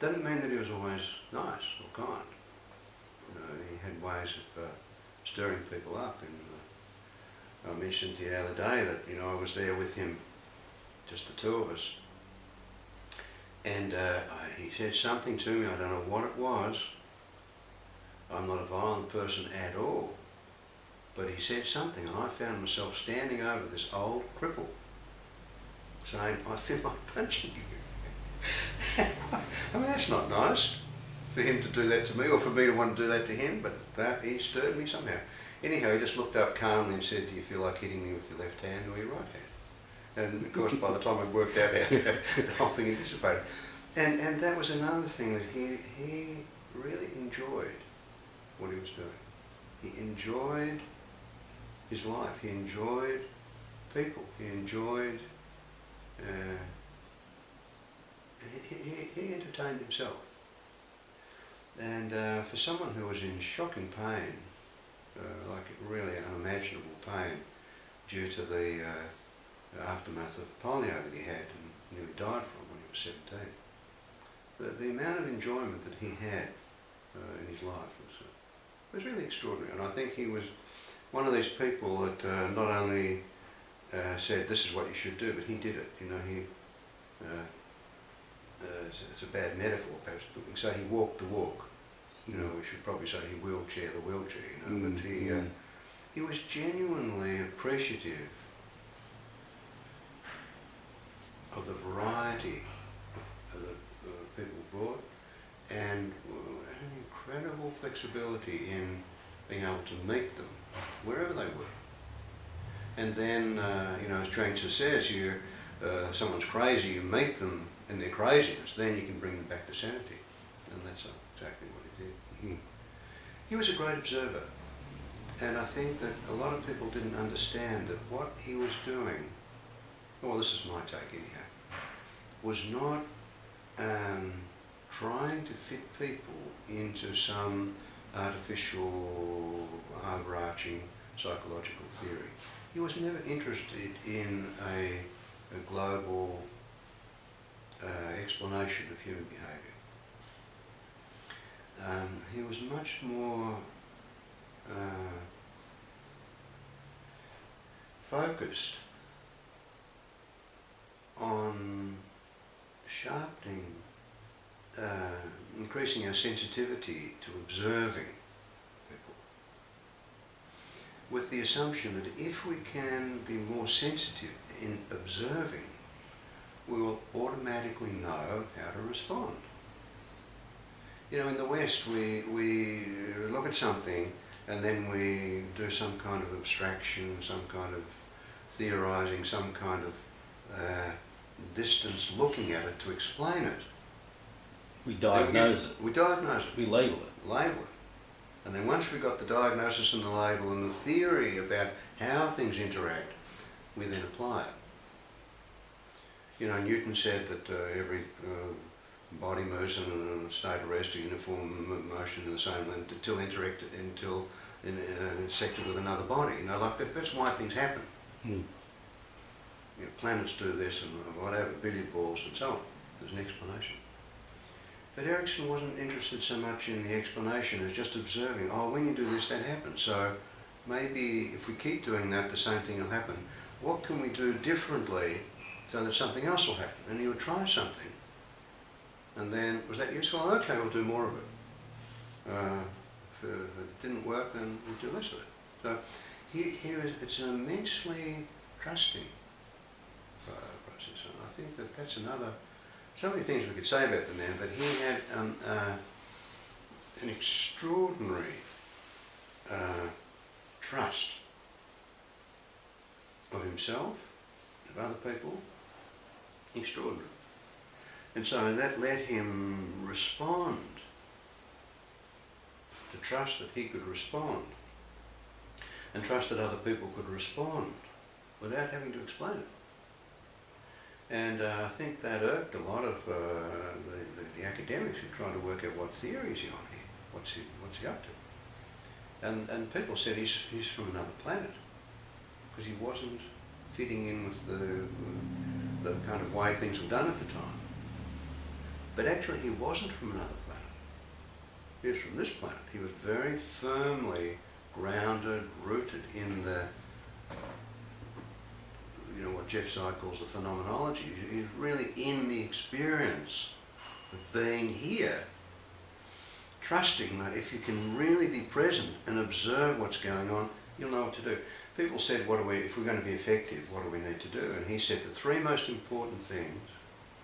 Doesn't mean that he was always nice or kind. You know, he had ways of stirring people up. And I mentioned the other day that, you know, I was there with him, just the two of us, and he said something to me, I don't know what it was. I'm not a violent person at all, but he said something, and I found myself standing over this old cripple saying, I feel like punching you. I mean, that's not nice for him to do that to me, or for me to want to do that to him, but that he stirred me somehow. Anyhow, he just looked up calmly and said, do you feel like hitting me with your left hand or your right hand? And of course, by the time I'd worked out how the whole thing had dissipated. And that was another thing, that he really enjoyed what he was doing. He enjoyed his life. He enjoyed people. He enjoyed... he entertained himself. And for someone who was in shocking pain, like really unimaginable pain, due to the aftermath of polio that he had and nearly died from when he was 17, the amount of enjoyment that he had in his life was really extraordinary. And I think he was one of these people that not only said this is what you should do, but he did it. You know, it's a bad metaphor perhaps, but we can say he walked the walk. You know, we should probably say he wheelchair the wheelchair, you know, but he was genuinely appreciative of the variety of the people brought, and an incredible flexibility in being able to meet them wherever they were. And then, you know, as Chuang-Tzu says, someone's crazy, you meet them in their craziness, then you can bring them back to sanity. And that's exactly what he did. He was a great observer. And I think that a lot of people didn't understand that what he was doing, well, this is my take anyhow, was not trying to fit people into some artificial, overarching psychological theory. He was never interested in a global explanation of human behaviour. He was much more focused on sharpening, increasing our sensitivity to observing people, with the assumption that if we can be more sensitive in observing, we will automatically know how to respond. You know, in the West, we look at something and then we do some kind of abstraction, some kind of theorising, some kind of distance looking at it to explain it. We diagnose it. We diagnose it. We label it. Label it. And then once we've got the diagnosis and the label and the theory about how things interact, we then apply it. You know, Newton said that every body moves in a state of rest, a uniform motion in the same until intersected with another body. You know, like that's why things happen. You know, planets do this and whatever, billiard balls and so on. There's an explanation. But Erickson wasn't interested so much in the explanation as just observing, oh, when you do this, that happens. So maybe if we keep doing that, the same thing will happen. What can we do differently so that something else will happen? And he would try something. And then, was that useful? Okay, we'll do more of it. If it didn't work, then we'll do less of it. So it's an immensely trusting process. And I think that that's another, so many things we could say about the man, but he had an extraordinary trust of himself, of other people, extraordinary. And so that let him respond, to trust that he could respond, and trust that other people could respond without having to explain it. And I think that irked a lot of the academics who tried to work out what theory is he on here, what's he up to. And people said he's from another planet, because he wasn't fitting in with the kind of way things were done at the time. But actually he wasn't from another planet. He was from this planet. He was very firmly grounded, rooted in the, what Jeff Sye calls the phenomenology. He's really in the experience of being here, trusting that if you can really be present and observe what's going on, you'll know what to do. People said, if we're going to be effective, what do we need to do? And he said the three most important things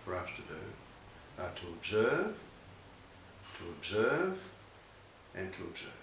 for us to do are to observe, and to observe.